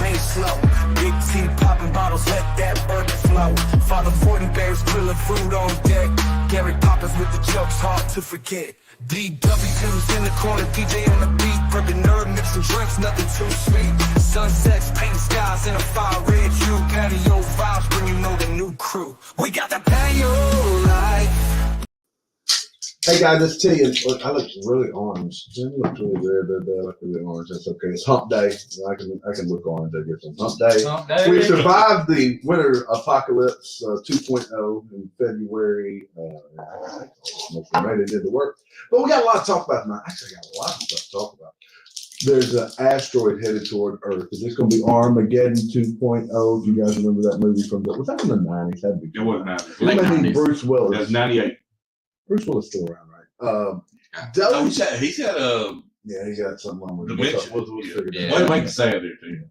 ain't slow. Big T popping bottles, let that bourbon flow. Father Fortenberry's grilling food on deck. Gary Poppins with the jokes, hard to forget. DW's in the corner, DJ on the beat. Perfect nerd, mixing drinks, nothing too sweet. Sunsets, paint skies in a fire red hue. Patio vibes, bring you know the new crew. We got the Patio Right. Hey guys, let's tell you, I look really orange. I look really red that day. I look really orange. That's okay. It's hump day. I can look orange. I guess on hump day. Hump day. We survived the winter apocalypse 2.0 in February. Maybe did the work, but we got a lot to talk about tonight. Actually, I got a lot of stuff to talk about. There's an asteroid headed toward Earth. Is this going to be Armageddon 2.0? Do you guys remember that movie was that in the 90s? That'd be It wasn't 90s. Late 90s. Bruce Willis. It was 98. Bruce Willis still around, right? He's got a Yeah, he got something wrong with it. dementia. We'll Way to make it sad there, too.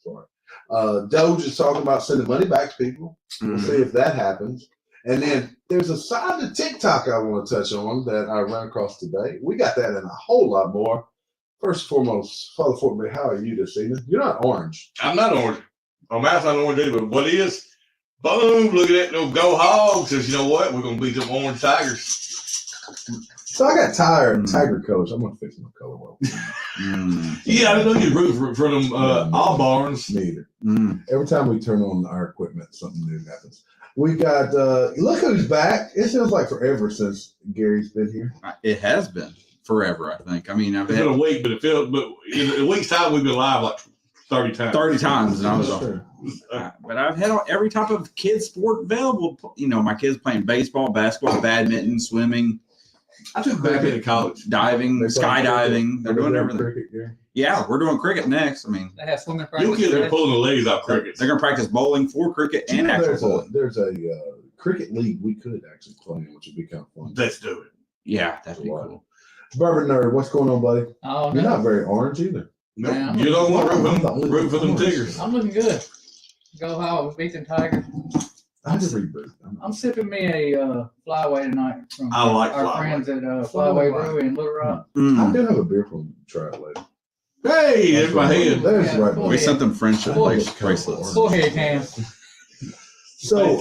Sorry. DOGE is talking about sending money back to people. We'll see if that happens. And then there's a side to TikTok I want to touch on that I ran across today. We got that and a whole lot more. First and foremost, Father Fortenberry, how are you this evening? You're not orange. I'm not orange. My mouth's not orange either, but what is? Boom, look at that. No, go Hogs. Says, you know what? We're going to beat them orange Tigers. So I got tiger colors. I'm going to fix my color well. Yeah, I know you root for them all barns. Neither. Every time we turn on our equipment, something new happens. We got, look who's back. It feels like forever since Gary's been here. It has been forever, I think. I mean, It's been a week, but in a week's time, we've been live like 30 times. 30 times. And I was Sure. but I've had every type of kid sport available. You know, my kids playing baseball, basketball, badminton, swimming. I took badminton in college. Diving, They play skydiving. They're doing everything. Cricket, yeah. Yeah, we're doing cricket next. I mean, They have swimming practice. You kids are pulling the legs off crickets. they're going to practice bowling for cricket and actual bowling. There's a cricket league we could actually play in, which would be kind of fun. Let's do it. Yeah, that'd be cool. Bourbon nerd, what's going on, buddy? Oh, You're no. not very orange either. No, Yeah, you don't want I'm the to only root for them orange. Tigers. I'm looking good. Go Hogs, beat them Tigers. I had to reboot. I'm sipping me a Flyway tonight from I like our Flyway. friends at Flyway. Flyway Brewery in Little Rock. I do have a beer from try it later. Hey, there's my head. There's Yeah, right. cool. We sent them friendship Boy. bracelets. Go ahead, Cam. So,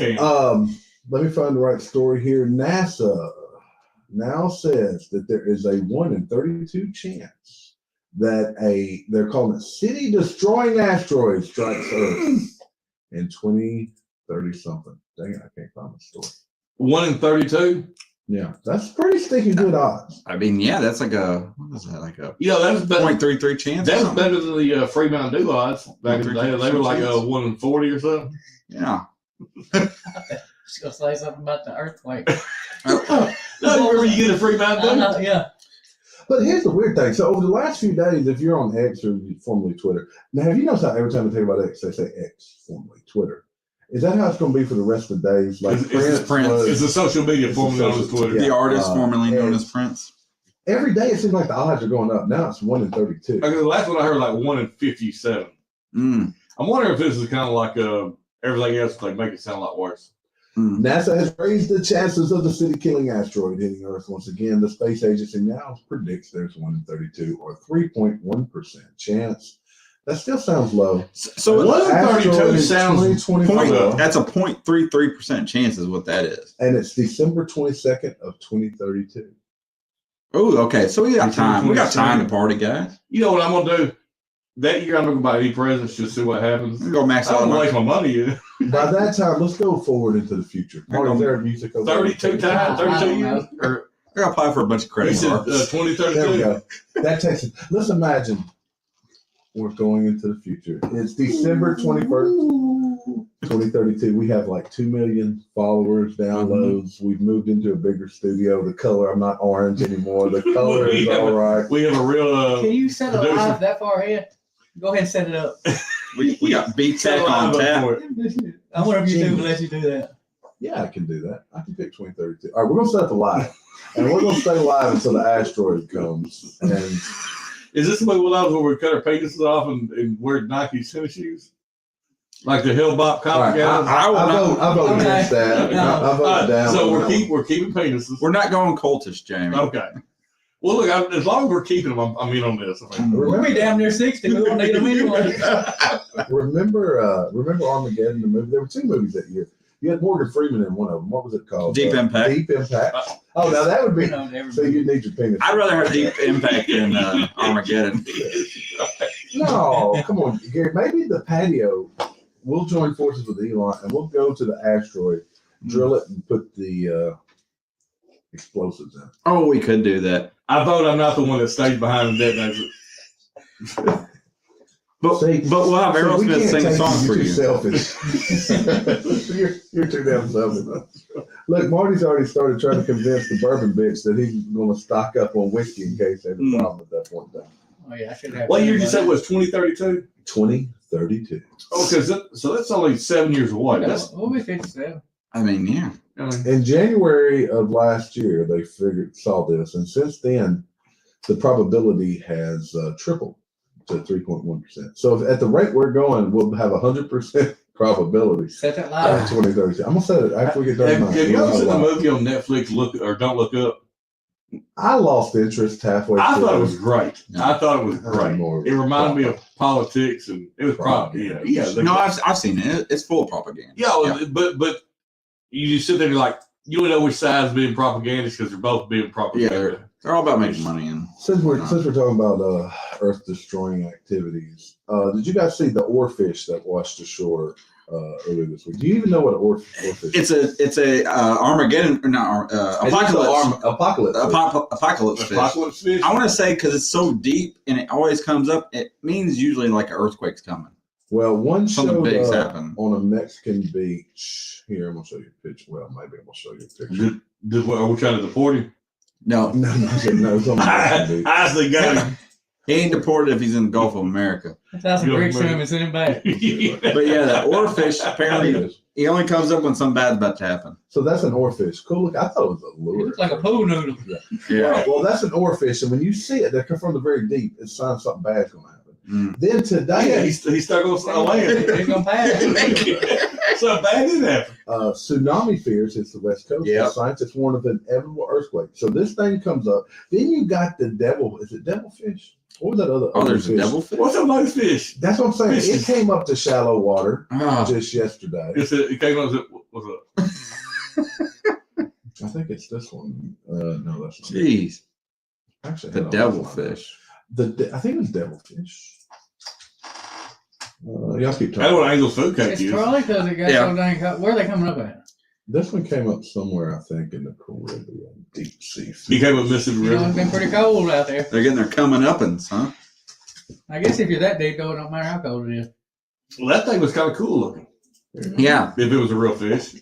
let me find the right story here. NASA now says that there is a 1 in 32 chance that they're calling it city-destroying asteroid strikes Earth in 2030 something. Dang it, I can't find the story. 1 in 32. Yeah, that's pretty stinking good odds. I mean, yeah, that's like what is that? Like a You know, that's better. 0.33 chance. That's better than the Free Mountain Dew odds back in the day. They were like 1 in 40 or something. Yeah. Just gonna say something about the earthquake. No, remember you get a Free Mountain Dew? Yeah. But here's the weird thing. So over the last few days, if you're on X or formerly Twitter, now have you noticed how every time they talk about X, they say X, formerly Twitter? Is that how it's going to be for the rest of the days? Like It's a social media formerly known as Twitter. Yeah. The artist formerly known X. as Prince. Every day it seems like the odds are going up. Now it's 1 in 32. Okay, the last one I heard like 1 in 57. I'm wondering if this is kind of like everything else, like make it sound a lot worse. NASA has raised the chances of the city-killing asteroid hitting Earth once again. The space agency now predicts there's 1 in 32 or 3.1% chance. That still sounds low. So 1 in 32 sounds that's a 0.33% chance is what that is. And it's December 22nd of 2032. Oh, okay. So we got time. We got time to party, guys. You know what I'm gonna do? That year I'm not gonna buy any presents, just see what happens. We go max I out don't my waste my money. By that time, let's go forward into the future. Marty, is there music over 32 times, 32 years. We're gonna apply for a bunch of You credit said cards. 2032. There we go. That takes it. Let's imagine we're going into the future. It's December 21st, 2032. We have like 2 million followers, downloads. We've moved into a bigger studio. The color, I'm not orange anymore. The color is all right. We have a real Can you set a producer. live that far ahead? Go ahead and set it up. We got beat tech on tap. I wonder if YouTube will let you do that. Yeah, I can do that. I can pick 2032. All right, we're going to set up a live. And we're going to stay live until the asteroid comes. And Is this the way where we cut our penises off and wear Nike tennis shoes? Like the Hillbop comic guys? I vote against that. No. I vote down. So we're keeping penises. We're not going cultish, Jamie. Okay. Well, look, as long as we're keeping them, I'm in on this. I mean, We'll be down near 60. We don't need them anyway. remember Armageddon, the movie? There were two movies that year. You had Morgan Freeman in one of them. What was it called? Deep Impact. Deep Impact. Oh, now that would be. You know, everybody- So you need your penis. I'd rather have Deep Impact than Armageddon. No, come on, Gary. Maybe the patio. We'll join forces with Elon, and we'll go to the asteroid, drill it, and put the explosives in. Oh, we could do that. I vote I'm not the one that stays behind and detonates it. But we'll have So we Aerosmith can't sing a take song for You're you. too selfish. you're too damn selfish. Look, Marty's already started trying to convince the bourbon bitch that he's going to stock up on whiskey in case there's a problem at that point in time. Oh, yeah, I should have. What year did you say was 2032? 2032. Oh, so that's only 7 years away. That's We'll be 57. I mean, yeah. I mean, In January of last year, they saw this, and since then, the probability has tripled to 3.1%. So at the rate we're going, we'll have 100% probability Set that of live. 2032. I'm gonna say it after we get done. have you ever seen the movie on Netflix? Don't Look Up. I lost interest halfway. I through. thought it was great. No. I thought it was great. More It reminded me of politics, and it was propaganda. Yeah, No, I've seen it. It's full of propaganda. yeah, but you just sit there and you're like, you don't know which side's being propagandist because they're both being propaganda. They're all about making money. And Since we're talking about Earth destroying activities, did you guys see the oarfish that washed ashore earlier this week? Do you even know what an oarfish is? it's a Armageddon, or not apocalypse. Apocalypse fish. Apocalypse fish. I want to say because it's so deep and it always comes up. It means usually like an earthquake's coming. Well, one Something showed big's up happened. on a Mexican beach. Here, I'm gonna show you a picture. Well, maybe I'm gonna show you a picture. Are we trying to deport him? No, No, it's on the Mexican beach. I see, got him. he ain't deported if he's in the Gulf of America. That's how some Good Greek man. swim and send him back. But yeah, that oarfish apparently he only comes up when something bad's about to happen. So that's an oarfish. Cool. Look, I thought it was a It lure. looks like a pool noodle. Yeah. Well, that's an oarfish, and when you see it, they come from the very deep. It's a sign something bad's gonna happen. Mm. Then Yeah, today, he's stuck on land. It's going to pass. So bad did happen. tsunami fears hits the west coast. Yep. Scientists warn of an inevitable earthquake. So this thing comes up. Then you got the devil. Is it devilfish? What was that other? Oh, there's a fish? devilfish. What's up, nice fish? That's what I'm saying. It Fishes. came up to shallow water Oh, just yesterday. It came up. What's up? I think it's this one. No, that's not. jeez, Actually, the no, devilfish. I think it was devilfish. Y'all keep That's talking. what Angel's food cake It's is. probably because it got Yeah. so dang hot. Where are they coming up at? This one came up somewhere, I think, in the Caribbean, deep sea. He came up Mississippi You know, it's River. been pretty cold out there. They're getting their coming uppins, huh? I guess if you're that deep, though, it don't matter how cold it is. Well, that thing was kind of cool looking. Yeah, If it was a real fish,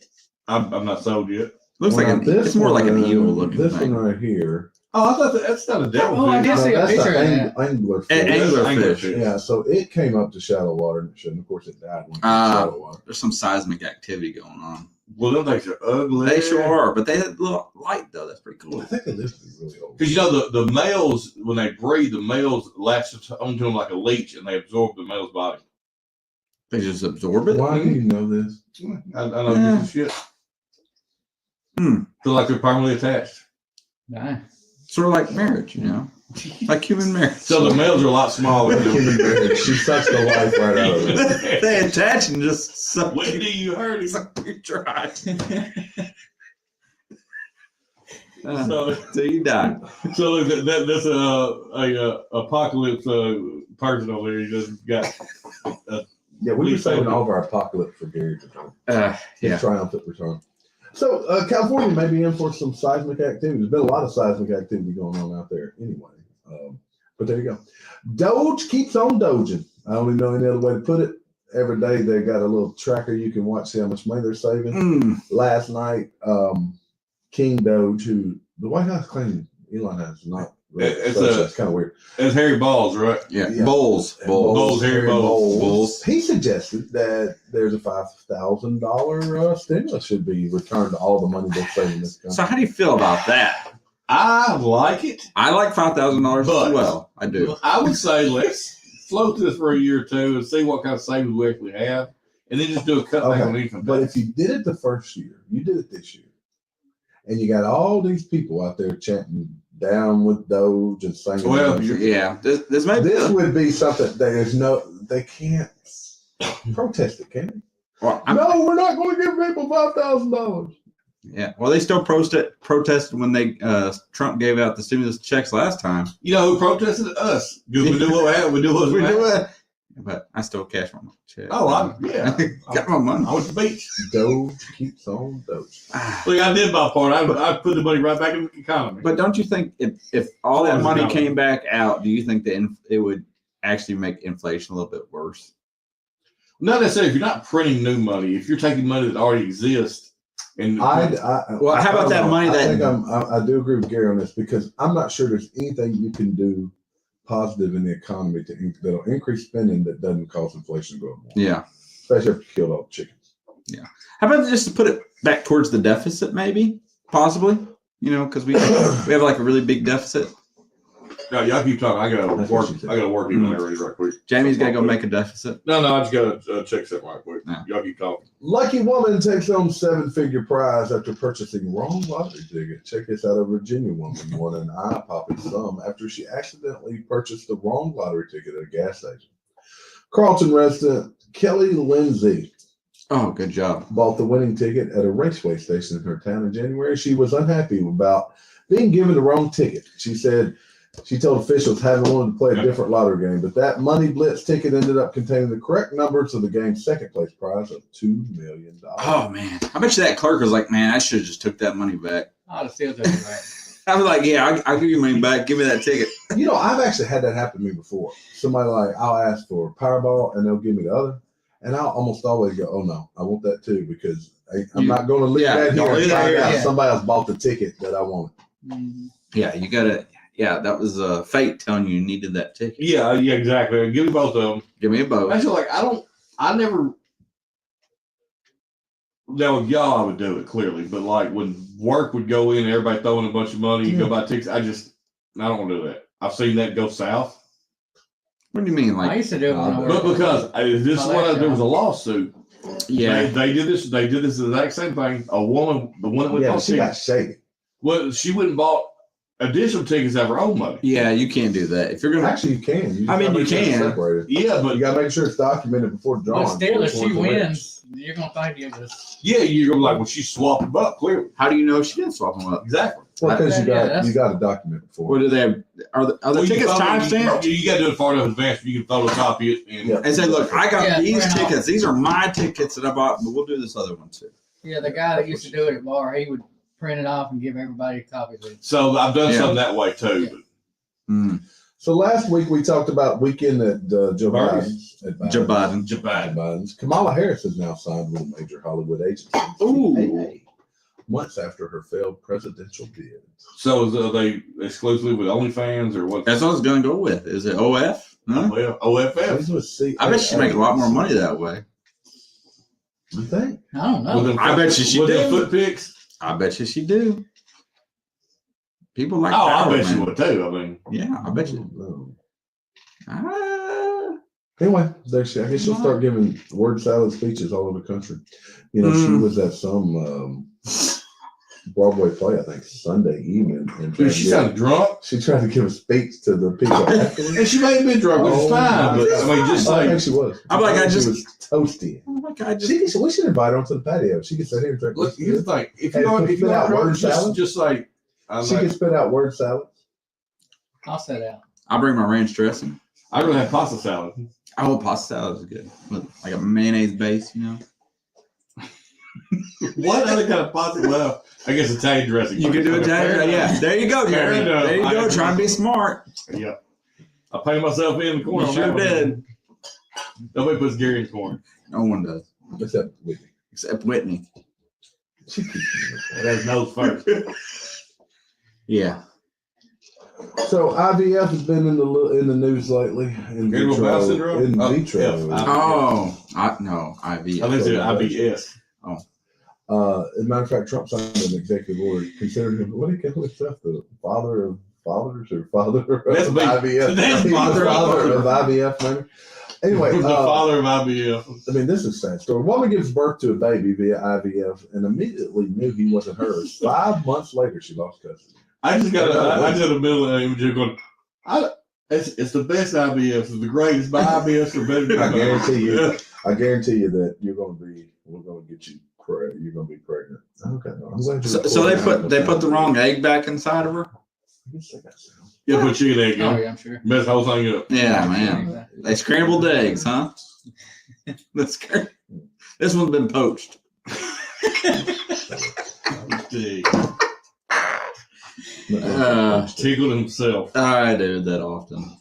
I'm not sold yet. looks Well, like it's more like an eel looking This thing. one right here. Oh, I thought that's not a devil Oh, I fish. did see a that's picture of an angler fish. Anglerfish. Yeah, so it came up to shallow water and it shouldn't. Of course, it died when it Ah. was shallow water. There's some seismic activity going on. Well, them things are ugly. They sure are, but they had a little light though. That's pretty I cool. think it lives to be really old. Because you know the males when they breed, the males latch onto them like a leech and they absorb the male's body. They just absorb it. Why do you know this? I know Yeah. this is shit. Hmm. Feel like they're permanently attached. Nice. Sort of like marriage, you know, like human marriage. So the males are a lot smaller. She sucks the life right out of it. They attach and just suck When do you hurt it? suck you dry. So, So you die. so look, that's a apocalypse person over there. He just got. Yeah, we were saving all of our apocalypse for Gary's return. His Yeah. triumphant return. So California may be in for some seismic activity. There's been a lot of seismic activity going on out there anyway. But there you go. DOGE keeps on doging. I don't even know any other way to put it. Every day they got a little tracker you can watch, see how much money they're saving. Mm. Last night, King Doge, who the White House claimed Elon has not. Really, it's kind of weird. That's Harry Balls, right? Yeah. Yeah. Bowls. Bowles, Harry Bowles. He suggested that there's a $5,000 stimulus should be returned to all the money they're saving in this country. So how do you feel about that? I like it. I like $5,000 But- as well. I do. I would say let's float this for a year or two and see what kind of savings we actually have, and then just do a cut back on income But tax. if you did it the first year, you did it this year, and you got all these people out there chanting down with DOGE and singing. Well, This would be something they can't protest it, can they? Well, No, we're not going to give people $5,000. Yeah, well, they still protested when they Trump gave out the stimulus checks last time. You know who protested? Us. Because we do what we have. We do what we do. But I still cash my check. Oh, got my money. I went to the beach. DOGE keeps on DOGE. Look, I did my part. I put the money right back in the economy. But don't you think if all that money came back out, do you think that it would actually make inflation a little bit worse? Not necessarily. If you're not printing new money, if you're taking money that already exists. And how about that money I do agree with Gary on this because I'm not sure there's anything you can do positive in the economy that'll increase spending that doesn't cause inflation to go up more. Yeah. Especially if you killed all the chickens. Yeah. How about just to put it back towards the deficit, maybe? Possibly? Because we have like a really big deficit. No, y'all keep talking. I gotta work even already right quick. Jamie's gotta go make a deficit. No, I just gotta check something right quick. No. Y'all keep talking. Lucky woman takes home 7-figure prize after purchasing wrong lottery ticket. Check this out: a Virginia woman won an eye-popping sum after she accidentally purchased the wrong lottery ticket at a gas station. Carlton resident Kelly Lindsay Oh, good job. bought the winning ticket at a raceway station in her town in January. She was unhappy about being given the wrong ticket. She told officials having wanted to play a different lottery game, but that Money Blitz ticket ended up containing the correct numbers of the game's second place prize of $2 million. Oh man, I bet you that clerk was like, "Man, I should have just took that money back." I'd have still taken it back. I was like, "Yeah, I'll give you money back. Give me that ticket." I've actually had that happen to me before. Somebody I'll ask for Powerball and they'll give me the other, and I'll almost always go, "Oh no, I want that too," because I'm not going to leave that here and find out somebody else bought the ticket that I wanted. Yeah, you gotta. Yeah, that was fate telling you needed that ticket. Yeah, exactly. Give me both of them. Give me a both. Actually, I never. Now with y'all, I would do it clearly, but when work would go in, everybody throwing a bunch of money, you go buy tickets. I don't want to do that. I've seen that go south. What do you mean, I used to do it when I worked. But because there was a lawsuit. Yeah, they did this. They did this exact same thing. A woman, the one that went she got shady. Well, she went and bought additional tickets out of her own money. Yeah, you can't do that. If you're gonna, actually, you can. You can. Yeah, but you gotta make sure it's documented before drawing. But still, if she wins, you're gonna think it was. Yeah, you're gonna be like, well, she swapped them up. Clearly, how do you know she didn't swap them up? Exactly. Well, because you got to document it before. What do they have? Are the tickets timestamped? You got to do it far enough in advance. You can photocopy it and say, "Look, I got these tickets. These are my tickets that I bought, but we'll do this other one too." Yeah, the guy that used to do it at bar, he would print it off and give everybody a copy of it. So I've done something that way too. Yeah. So last week we talked about weekend at Joe Biden's. Kamala Harris has now signed with a major Hollywood agency. Ooh. Months after her failed presidential bid. So are they exclusively with OnlyFans or what? That's what I was going to go with. Is it OF? No? Well, OFF. I bet she'd make a lot more money that way. You think? I don't know. I bet you she do. do. Foot pics? I bet you she do. People like I bet she would too. I mean, yeah, I bet you. Anyway, I guess she'll start giving word salad speeches all over the country. She was at some Broadway play, I think, Sunday evening. And she sounded drunk. She tried to give a speech to the people afterwards. And she may have been drunk, which is fine. But I mean, just I think she was. She was toasty. We should invite her onto the patio. She could sit here and drink. Look, here's the thing: if you out word salad, just like she can spit out word salad. I'll sit out. I'll bring my ranch dressing. I really have pasta salad. Oh, pasta salad is good. Like a mayonnaise base, What other kind of pasta? Well, I guess Italian dressing. You can do Italian. Yeah, there you go, Gary. There you go. Trying to be smart. Yeah. I paid myself in the corner. You sure did. Nobody puts Gary in the corner. No one does. Except Whitney. That's nose first. Yeah. So IVF has been in the news lately. In vitro. IVF. No, IVF. I think it's IBS. As a matter of fact, Trump signed an executive order considering him, what do you call himself, the father of fathers or father of IVF? That's father of IVF, maybe. Anyway, the father of IVF. I mean, this is a sad story. Woman gives birth to a baby via IVF and immediately knew he wasn't hers. 5 months later, she lost custody. I just got a middle of image going. It's the best IBS. It's the greatest. My IBS are better than I guarantee you. I guarantee you that we're going to get you. You're going to be pregnant. Okay. I'm glad you. So they put the wrong egg back inside of her. I guess they got some. Yeah, put chicken egg Oh on. yeah, I'm sure. Mess the whole thing up. Yeah, man. They scrambled the eggs, huh? This one's been poached. Tickled himself. I do that often.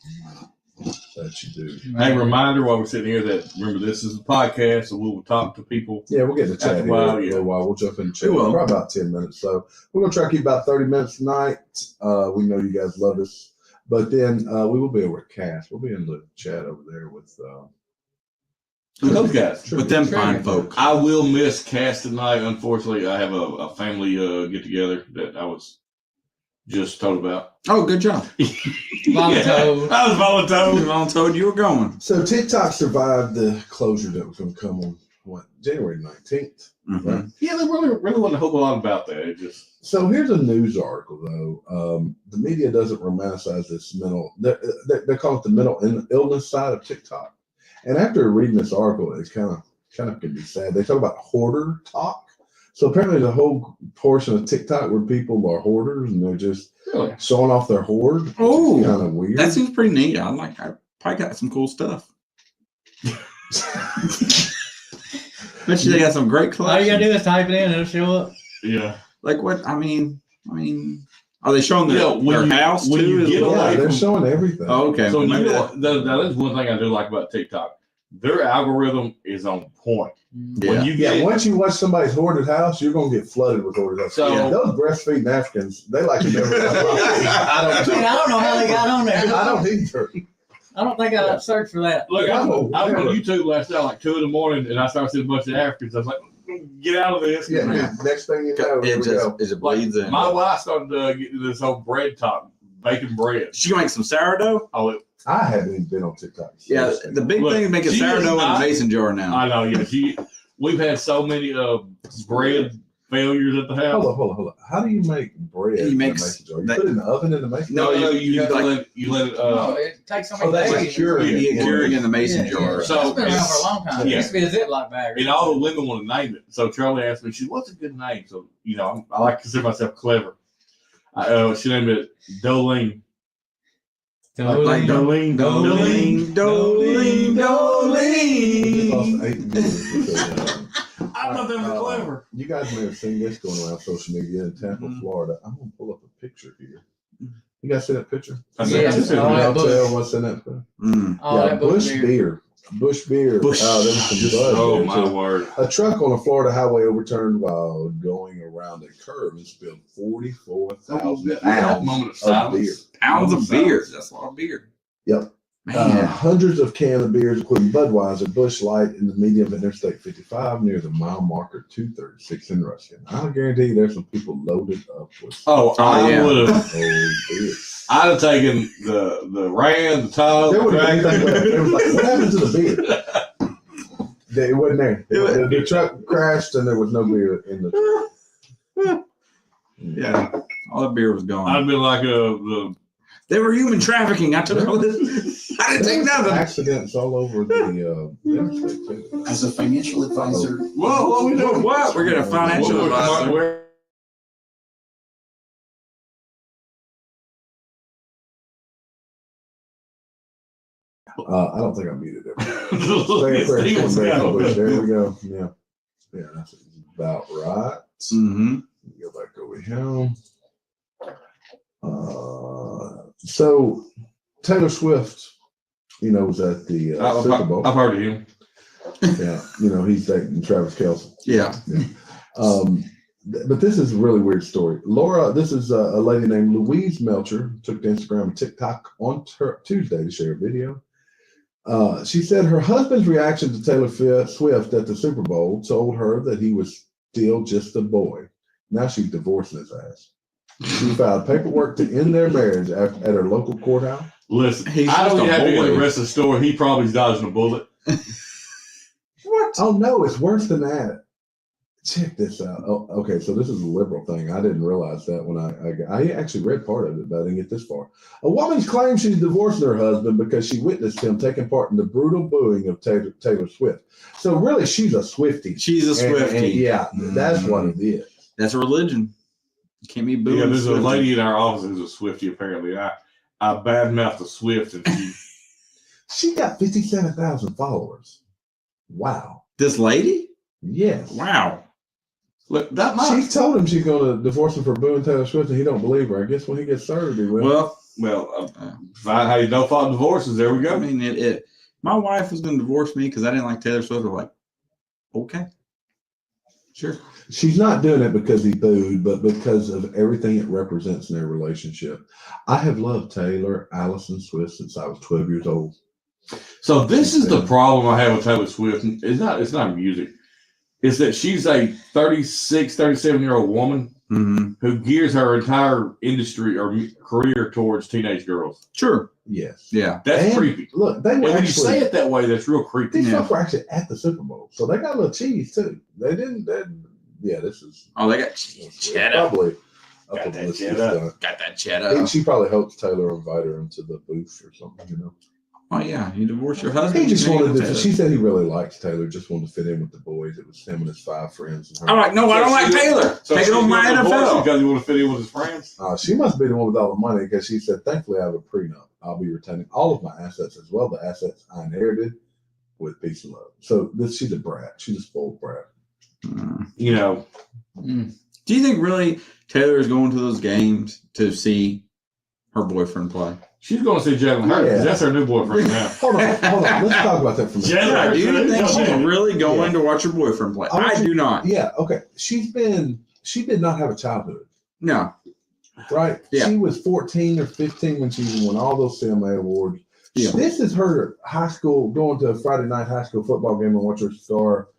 That you do. Hey, reminder while we're sitting here that remember this is a podcast, so we will talk to people. Yeah, we'll get to chat here Wow, in a yeah. little while. We'll jump in the chat. We will. Probably about 10 minutes. So we're going to try to keep about 30 minutes tonight. We know you guys love us. But then we will be over at Cass. We'll be in the chat over there with Those guys. With them fine folk. I will miss Cass tonight. Unfortunately, I have a family get together that I was just told about. Oh, good job. Voluntold. I was voluntold. I told you were going. So TikTok survived the closure that was going to come on January 19th. Mm-hmm. Right? Yeah, they really wasn't a whole lot about that. It just So here's a news article though. The media doesn't romanticize this mental. They call it the mental illness side of TikTok. And after reading this article, it's kind of can be sad. They talk about hoarder talk. So apparently, the whole portion of TikTok where people are hoarders and they're just really. showing off their hoard. Oh, kind of weird. That seems pretty neat. I probably got some cool stuff. Bet you they got some great All you gotta collections. do is type it in and it'll show up. Yeah. Like what? I mean, are they showing their, Yeah, when their you- house when too? you as get well? Yeah, away they're from- showing everything. Oh, okay. So you Maybe know that- that is one thing I do like about TikTok. Their algorithm is on point. Yeah. When you get Once you watch somebody's hoarded house, you're gonna get flooded with hoarded house. So- those breastfeeding Africans, they like to never. I don't know how they got on there. I don't either. I don't think I searched for that. look, I was Yeah. on YouTube last night like 2 a.m. and I started seeing a bunch of Africans. I was like, get out of this. Yeah, next thing you know, here we go. It bleeds in. My wife started getting this whole bread talk, baking bread. She can make some sourdough. Oh, I haven't even been on TikTok. Yeah, the big Look, thing is making she is sourdough in a not- mason jar now. I know. Yeah, we've had so many bread failures at the house. Hold on. How do you make bread? You in make a mason jar? You that- put it in the oven in the mason No, jar? you have to like- let it. No, it takes so Oh, many that's days. like curing You it. get curing in the mason Yeah, jar. yeah. So- It's been around for a long time. It Yeah. used to be a Ziploc bag. And all the women want to name it. So Charlie asked me, what's a good name? So, I like to consider myself clever. She named it Dolene. Like Dolene. Doling. We just lost 8 minutes. I thought that was clever. You guys may have seen this going around social media in Tampa, Florida. I'm going to pull up a picture here. You guys see that picture? I Yeah. said, Can Oh, that y'all bush. tell what's in that picture? Oh, Yeah, that Bush beer. beer. Bush beer. Bush. Oh, there was some buzz oh there, my too. word. A truck on a Florida highway overturned while going around a curve and spilled 44,000 That pounds moment of of silence. beer. Pounds of beer. That's a lot of beer. Yep. Man. Hundreds of cans of beers, including Budweiser, Busch Light, in the median of Interstate 55 near the mile marker 236 in Ruskin. I guarantee you there's some people loaded up with Oh, I yeah. would have. old beer. I'd have taken the Ram, the Tahoe, There the would have been tractor. anything. It was like, what happened to the beer? It wasn't there. The truck crashed and there was no beer in the truck. Yeah. All the beer was gone. I'd been like the They were human trafficking. I took all this. I didn't take There was nothing. accidents all over the interstate too. As a financial advisor, whoa, what we doing? What? We're getting a financial advisor. Where- I don't think I muted it. Let's go. There we go. Yeah. Yeah, that's about right. Mm-hmm. Go back over here. So Taylor Swift, was at the Super Bowl. I've heard of him. Yeah, he's dating Travis Kelce. Yeah. But this is a really weird story. Laura, this is a lady named Louise Melcher, took to Instagram and TikTok on Tuesday to share a video. She said her husband's reaction to Taylor Swift at the Super Bowl told her that he was still just a boy. Now she's divorcing his ass. She filed paperwork to end their marriage at her local courthouse. Listen, He's I don't just a have to hear the boy. rest of the story. He probably's dodging a bullet. Oh no, it's worse than that. Check this out. Oh, okay, so this is a liberal thing. I didn't realize that when I actually read part of it, but I didn't get this far. A woman claims she's divorcing her husband because she witnessed him taking part in the brutal booing of Taylor Swift. So really, she's a Swiftie. She's a Swiftie. And yeah, that's what it is. That's a religion. You can't be booing. Yeah, there's a Swiftie. lady in our office who's a Swiftie. Apparently, I badmouthed the Swift, and She got 57,000 followers. Wow. This lady? Yes. Wow. look that She might. told him she's going to divorce him for booing Taylor Swift, and he don't believe her. I guess when he gets served, he will. Well, Find how you don't fault divorces. There we go. I mean, my wife was going to divorce me because I didn't like Taylor Swift. I'm like, okay, sure. She's not doing it because he booed, but because of everything it represents in their relationship. I have loved Taylor Allison Swift since I was 12 years old. So this is the problem I have with Taylor Swift. It's not music. It's that she's a 36, 37-year-old woman Mm-hmm. who gears her entire industry or career towards teenage girls. Sure. Yes. Yeah. That's And creepy. Look, they And were when you say actually, it that way, that's real creepy. these Yeah. folks were actually at the Super Bowl, so they got a little cheese too. They didn't. Yeah, this is Oh, they got cheddar. probably a Got that publicity cheddar. stunt. Got that And cheddar. she probably hopes Taylor will invite her into the booth or something, you know. Oh yeah, you divorce your husband. He just you wanted marry to. Taylor. She said he really likes Taylor, just wanted to fit in with the boys. It was him and his 5 friends. And her. I'm like, no, I don't like Taylor. Take it on my NFL. Because you want to fit in with his friends. She must be the one with all the money because she said, thankfully, I have a prenup. I'll be retaining all of my assets as well, the assets I inherited with peace and love. So she's a brat. She's a spoiled brat. You know, Do you think really Taylor is going to those games to see her boyfriend play? she's going to see Jalen Hurts. Yeah. That's her new boyfriend now. Hold on. Let's talk about that for a minute. Yeah. Yeah, do you think she's Yeah. really going Yeah. to watch her boyfriend play? I want I you- do not. Yeah, okay. She did not have a childhood, No. right? Yeah. She was 14 or 15 when she won all those CMA awards. Yeah. This is her high school, going to a Friday night high school football game and watch her star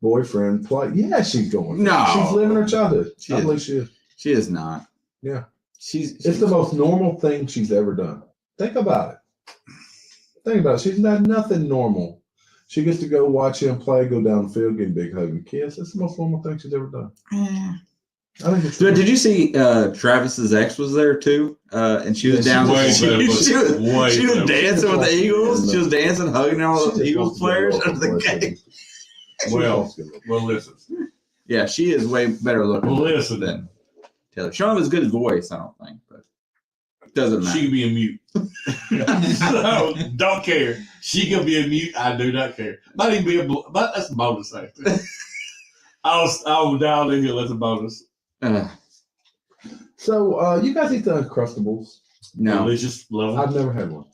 boyfriend play. Yeah, she's going. No. She's living her childhood. She I is. believe she is. She is not. Yeah. She's It's the most normal thing she's ever done. Think about it. Think about it. She's not nothing normal. She gets to go watch him play, go down the field, get a big hug and kiss. It's the most normal thing she's ever done. I think it's Did you see Travis's ex was there too? And she was Yeah, down. way She, better, she was, way she was better. dancing with the Eagles. She was dancing, hugging all She the just Eagles wants to players get a under the local game. Well, listen. Yeah, she is way better looking Listen. than Taylor. She don't have as good a voice, I don't think, but it doesn't matter. She can be a mute. So, don't care. She can be a mute. I do not care. Might even be but that's a bonus actually. I'll down in here. That's a bonus. So, you guys eat the Uncrustables? No. Delicious, lovely. I've never had one.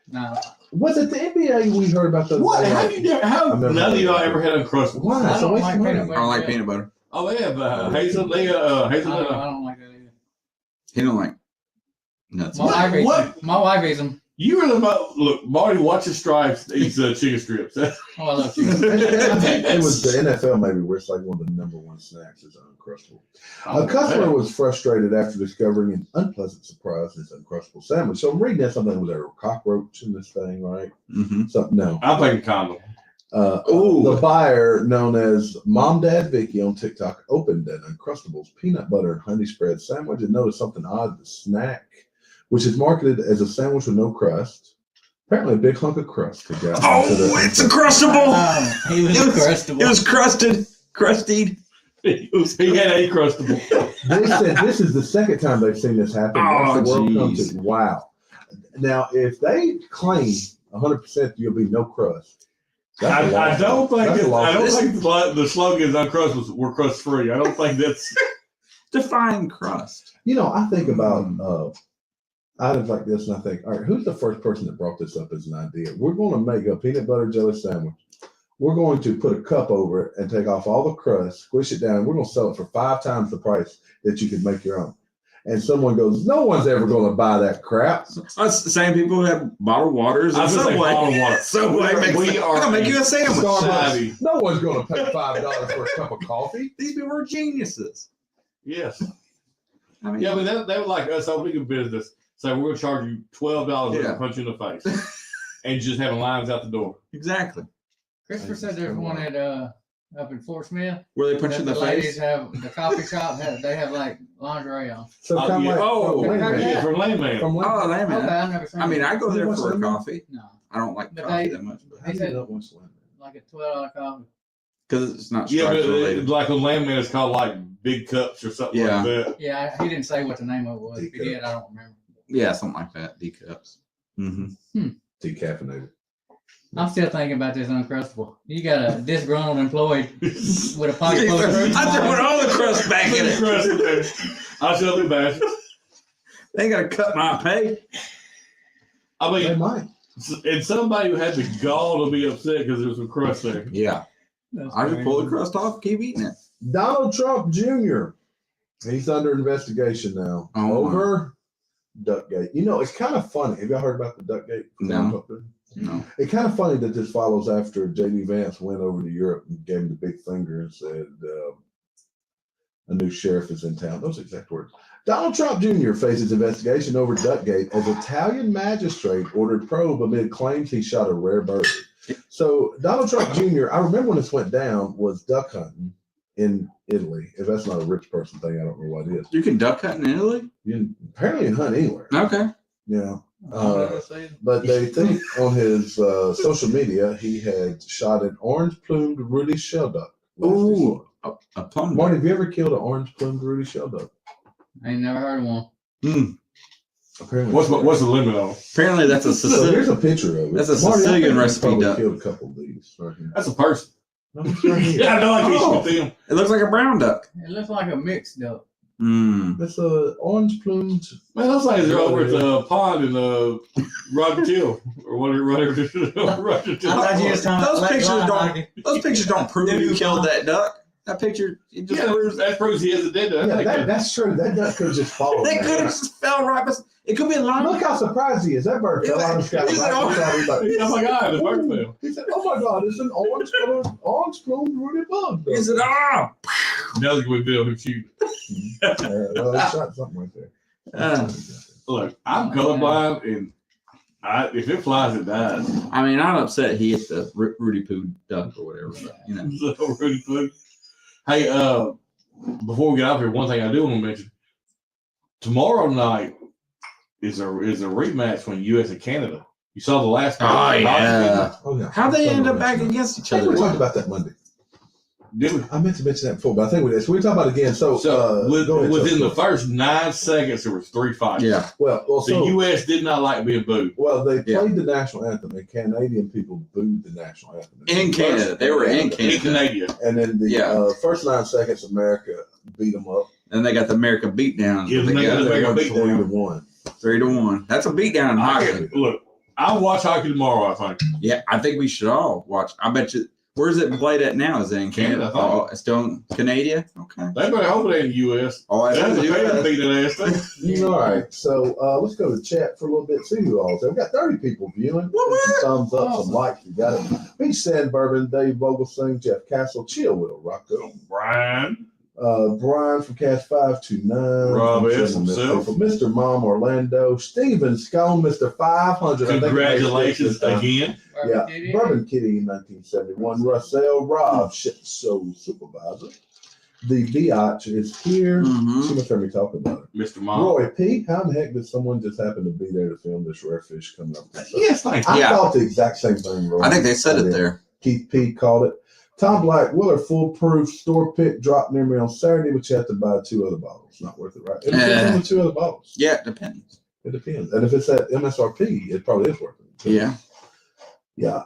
No. Was it the NBA we heard about those? What? How you never? How I've never none of had y'all that. ever had Uncrustables? Why? I It's a don't waste like of money. peanut I butter. don't like peanut butter. Oh, they have hazel. I Hazelnut. don't like that either. He don't like nuts. My wife eats What? them. My wife eats them. You are the look, Marty. Watch the stripes. Eats chicken strips. Oh, I love chicken. It was the NFL maybe where it's like one of the number one snacks is Uncrustable. A customer was frustrated after discovering an unpleasant surprise in his Uncrustable sandwich. So I'm reading that something was there a cockroach in this thing, right? Mm-hmm. Something no. I'm thinking condom. Ooh. The buyer, known as Mom Dad Vicky on TikTok, opened an Uncrustables peanut butter and honey spread sandwich and noticed something odd. The snack, which is marketed as a sandwich with no crust, apparently a big hunk of crust. Had gotten into the- It's a crustable. He was Uncrustable. It was crusted. He had a crustable. They said this is the second time they've seen this happen. Oh, Once the world comes geez. to wow. Now, if they claim 100% you'll be no crust, that's a I loss. don't think That's a loss. I don't think the slogan is Uncrustables. We're crust free. I don't think that's. Define crust. You know, I think about items like this, and I think, all right, who's the first person that brought this up as an idea? We're going to make a peanut butter jelly sandwich. We're going to put a cup over it and take off all the crust, squish it down, and we're going to sell it for 5 times the price that you could make your own. And someone goes, no one's ever going to buy that crap. Us the same people who have bottled waters I and was gonna say Subway. bottled water. Subway makes We are I'll make you a sandwich. Savvy. No one's going to pay $5 for a cup of coffee. These people are geniuses. Yes. I mean, Yeah, but they were like us opening a business. So we're going to charge you $12 Yeah. to punch you in the face, and just having lines out the door. exactly. Christopher said there's one at up in Fort Smith. Where they punch you in the ladies face? have the coffee shop. They have like lingerie on. So kind of like yeah. From Landman. From Oh, Landman. man. Okay, I've never seen. I mean, it. I go there What's for a the name? coffee. No, I don't like But coffee they- that much, How do you know what's Landman? like a $12 coffee. because it's not Yeah, stripes but related. like on Landman, it's called like Big Cups or something Yeah. like that. Yeah, he didn't say what the name of it was. If he Decaf. did, I don't remember. Yeah, something like that. D cups. Mm-hmm. Decaffeinated. I'm still thinking about this Uncrustable. You got a disgruntled employee with a pocket full of I fruit. threw all the crust back in it. I'll tell you, bastards. They gotta cut my pay. I They mean, might. and somebody who had the gall to be upset because there was some crust there. Yeah, That's I just crazy. pull the crust off, keep eating it. Donald Trump Jr. He's under investigation now Oh, over Duckgate. You know, it's kind of funny. Have y'all heard about the Duckgate? No. No. It's kind of funny that this follows after J.D. Vance went over to Europe and gave him the big finger and said, a new sheriff is in town. Those exact words. Donald Trump Jr. faces investigation over Duckgate as Italian magistrate ordered probe amid claims he shot a rare bird. So Donald Trump Jr., I remember when this went down, was duck hunting in Italy. If that's not a rich person thing, I don't know what it is. You can duck hunt in Italy? Apparently you can hunt anywhere. Okay. Yeah. I've never seen it. But they think on his social media he had shot an orange-plumed Rudy Shelduck. Ooh, a plum. Marty, have you ever killed an orange-plumed Rudy Shelduck? I ain't never heard of one. Apparently. What's the limit on? Apparently, that's a So Sicilian. here's a picture of it. That's a Marty, I think Sicilian you recipe probably duck. killed a couple of these right here. That's a person. No, it's right here. Yeah, I know I can Oh. shoot them. It looks like a brown duck. It looks like a mixed duck. Mm. That's a orange-plumed. Man, those things are over at the pond in Roger Till or whatever. Roger Till. I thought you was talking Those about pictures Black don't- Hockey. Those pictures don't prove you killed that duck. That picture, it just Yeah, proves that proves he hasn't did that. Yeah, that's true. That duck could have just fallen. they down. could have just fell right. It could be a line. Look how surprised he is. That bird fell out of the sky. Is it all- He's like, Oh my God, the bird fell. he said, "Oh my God, it's an orange-plumed Rudy bug." He said, "Ah." Now we build him shoot. Well, he shot something right there. Look, I'm colorblind, and if it flies, it dies. I mean, I'm upset he hit the Rudy Poo duck or whatever. But, you know, So really good. Hey, before we get out here, one thing I do want to mention: tomorrow night is a rematch between U.S. and Canada. You saw the last. Oh, yeah. Oh, yeah. how they end up back against each I think we talked other? about that Monday. Did we? I meant to mention that before, but I think we did. So we talk about it again. So, go ahead, within Chuck. the first 9 seconds, there was 3 fights. Yeah. well, The so U.S. did not like being booed. well, they Yeah. played the national anthem, and Canadian people booed the national anthem In Canada. They were in In Canada. Canada. And then the Yeah. first 9 seconds, America beat them up. And they got the America beatdown. Yeah, They they got got the America They won beatdown. 3-1. 3-1. That's a beatdown in hockey. Look, I'll watch hockey tomorrow, I think. Yeah, I think we should all watch. I bet you. Where's it played at now? Is it in Canada? Canada, I Oh, it's still in Canada? Okay. They better hope it ain't in the U.S. Oh, That's that's a the fan US. beat that ass thing. All right, so let's go to chat for a little bit, see who all's there. We've got 30 people viewing. Woo-woo. Some thumbs up, Awesome. some likes. You got it. Beach Sand Bourbon, Dave Vogelsing, Jeff Castle, Chill Will, Rocco, Brian. Brian from Cast 529, Rob from S. Channel himself. From Mr. Mom Orlando, Steven Scone, Mr. 500. I think Congratulations I made it again. Yeah, Kitty. Bourbon Kitty in 1971. Russell Rob, Ship Show Supervisor. The Biatch is here. Mhm. She must heard me talking about it. Mr. Mom. Roy P., how in the heck did someone just happen to be there to film this rare fish coming up? Yes, thank you. I Yeah. thought the exact same thing, Roy. I think they said it there. Keith P. called it. Tom Black, Willer Foolproof Store Pick drop near me on Saturday, but you have to buy 2 other bottles. Not worth it, right? It depends on the 2 other bottles. Yeah, it depends. It depends. And if it's at MSRP, it probably is worth it. Yeah. Yeah.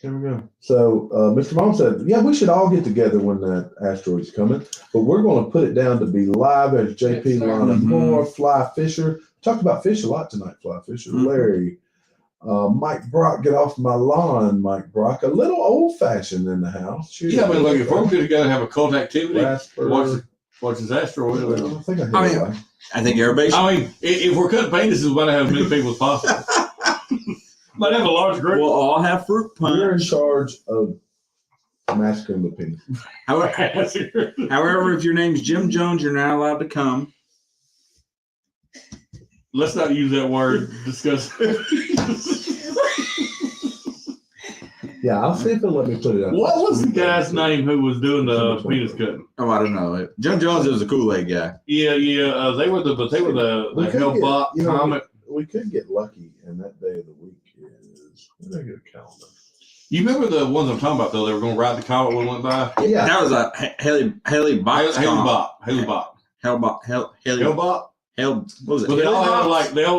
There we go. So Mr. Mom said, yeah, we should all get together when that asteroid's coming, but we're going to put it down to be live. There's JP, Yes, sir. Lana Mhm. Moore, Fly Fisher. Talked about fish a lot tonight, Fly Fisher. Mhm. Larry, Mike Brock, get off my lawn, Mike Brock. A little old fashioned in the house. Cheers. Yeah, but look, if we're going to have a cult activity, Rasper. watch this asteroid. I don't think I heard I mean, that. I think everybody should. I mean, if we're cutting penises, we might have as many people as possible. Might have a large group. We'll all have fruit You're in punch. charge of massacring the penis. However, if your name's Jim Jones, you're not allowed to come. Let's not use that word. Discuss. Yeah, I'll see if it'll let me put it up. What was the guy's name who was doing the penis cutting? Oh, I don't know. Jim Jones was a Kool-Aid guy. Yeah. They were the Hellbot Comet. We could get lucky, and that day of the week is. Let me get a calendar. You remember the ones I'm talking about though? They were going to ride the comet when it went by. Yeah, That was a Haley Bot. Haley Bot. Hellbot. What was it? But they all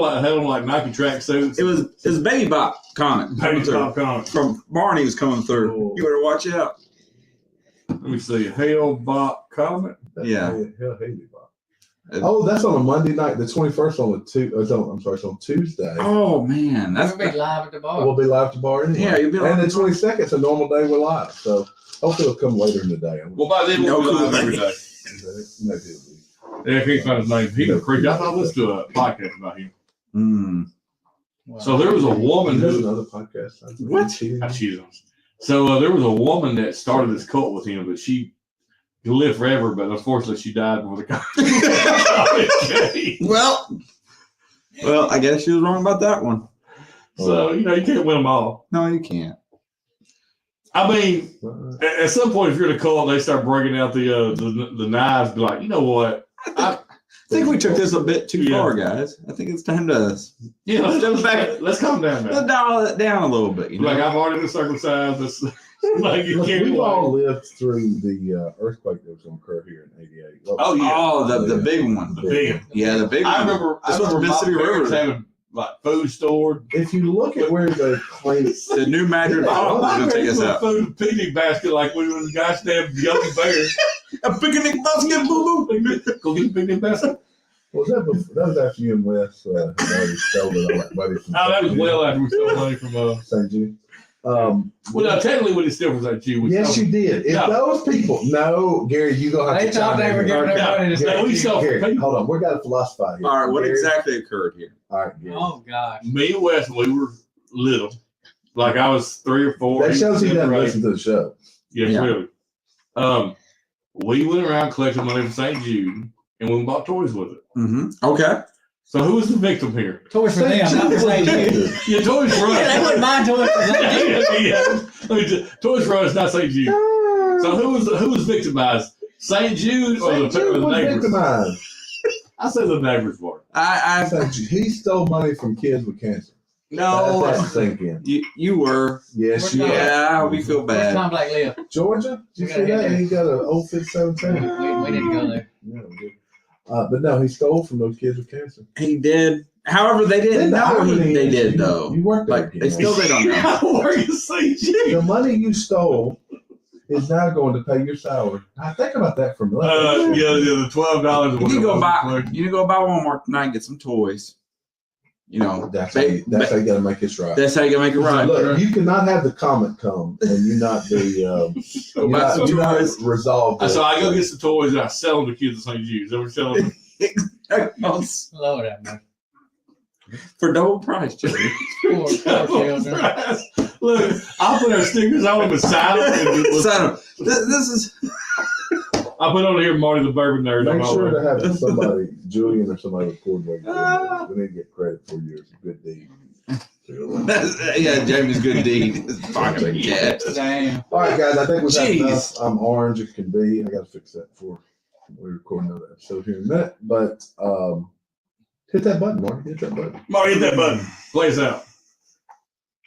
had on like Nike track suits. It was Baby Bot Comet. Baby Bot Comet. From Barney was coming through. Oh. You better watch out. Let me see. Hellbot Comet. Yeah. Haley Bot. Oh, that's on a Monday night. The 21st it's on Tuesday. Oh man, We'll be live at the bar. We'll be live at the bar anyway. Yeah, you'll be and live. the 22nd is a normal day we're live. So hopefully it'll come later in the day. Well, by then we'll be live every day. Maybe it'll be. Yeah, I can't find his name. He was crazy. I thought I listened to a podcast about him. Wow. So there was a woman There's who another podcast. What? I cheated on him. So there was a woman that started this cult with him, but she lived forever. But unfortunately, she died before the cult. Well, I guess she was wrong about that one. So you can't win them all. No, you can't. I mean, at some point, if you're in a cult, they start breaking out the knives. Be like, you know what? I think we took this a bit too far, guys. I think it's time to let's calm down now. let's dial it down a little bit. You know? Like I've already been circumcised. It's like you Look, can't. we've all lived through the earthquake that was going to occur here in '88. Oh yeah. Oh, the big one. The big. Yeah, the big one. I remember Mississippi my parents River. having like food stored. If you look at where the claims, The new Madrid Oh, is going to take us out. Food in a picnic basket like when the guy stabbed Yogi Bear. A picnic basket, boo boo. Go get a picnic basket. was that before, that was after you and Wes had already stolen all that money from Oh, that was well after we stole money from St. Jude. Well, no, technically, we didn't steal from St. Jude. Yes, you did. If those people, no, Gary, you gonna have They to. thought chime they were in giving here. their money to Gary, we stole from Gary, people. hold on, we got to philosophize here. All right, what Gary, exactly occurred here? All right, Gary. Oh gosh. Me and Wes, we were little. Like I was 3 or 4. That shows he doesn't Right. listen to the show. Yes, Yeah. really. We went around collecting money from St. Jude, and we bought toys with it. Mm-hmm. Okay. So who was the victim here? Toys for them, not for St. Jude. Yeah, Toys R Us. Yeah, they wouldn't mind toys for St. Jude. Toys R Us, not St. Jude. So who was victimized? St. Jude or St. Jude the was neighbors? victimized. I say the neighbors were. St. Jude. He stole money from kids with cancer. No, That's the sink in. you were. Yes, you are. Yeah, we feel Where's bad. Tom Black live? Georgia? Did you We see gotta hit that? that. He got an old fit 17. We didn't go there. Yeah, we did. But no, he stole from those kids with cancer. He did. However, they didn't know they did though. You worked there. Like they still they don't know. How are you St. Jude? The money you stole is now going to pay your salary. I think about that for a minute. The $12. You go buy Walmart tonight and get some toys. You know, That's how you got to make this right. that's how you gotta make it right. Look, you cannot have the comment come and you not be you buy some not toys. resolved. So I go get some toys and I sell them to kids at St. Jude's. They were selling them. Lord have mercy. For double price, Jerry. Poor children. Look, I'll put our stickers on them and sign them. So, this is I put on here Marty the Bourbon Nerd. Make on sure my to have somebody, Julian or somebody record what you're doing. We need to get credit for your good deed. yeah, Jamie's good deed. It's fucking a cat. Damn. All right, guys, I think we've had Jeez. enough. I'm orange as can be. I got to fix that before we record another episode here in a minute. But hit that button, Marty. Hit that button. Marty, hit that button. Play us out.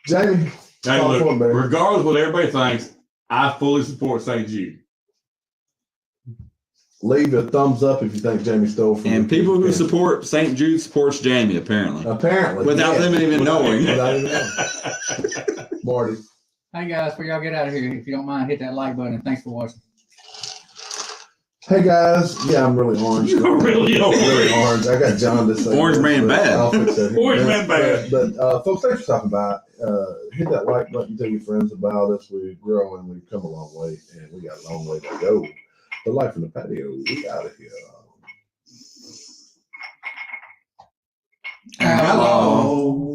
Jamie, Hey, talk look, for me, baby. regardless of what everybody thinks, I fully support St. Jude. Leave a thumbs up if you think Jamie stole from And you. people who support St. Jude supports Jamie, apparently. Apparently. Without yes. them even knowing. Without even knowing. Marty. Hey guys, before y'all get out of here, if you don't mind, hit that like button. And thanks for watching. Hey guys, yeah, I'm really orange. You're really orange. I got jaundice. Orange man bad. I'll fix that here. Orange man bad. But folks, thanks for stopping by. Hit that like button. Tell your friends about us. We're growing. We've come a long way, and we got a long way to go. The life in the patio. We out of here. Hello.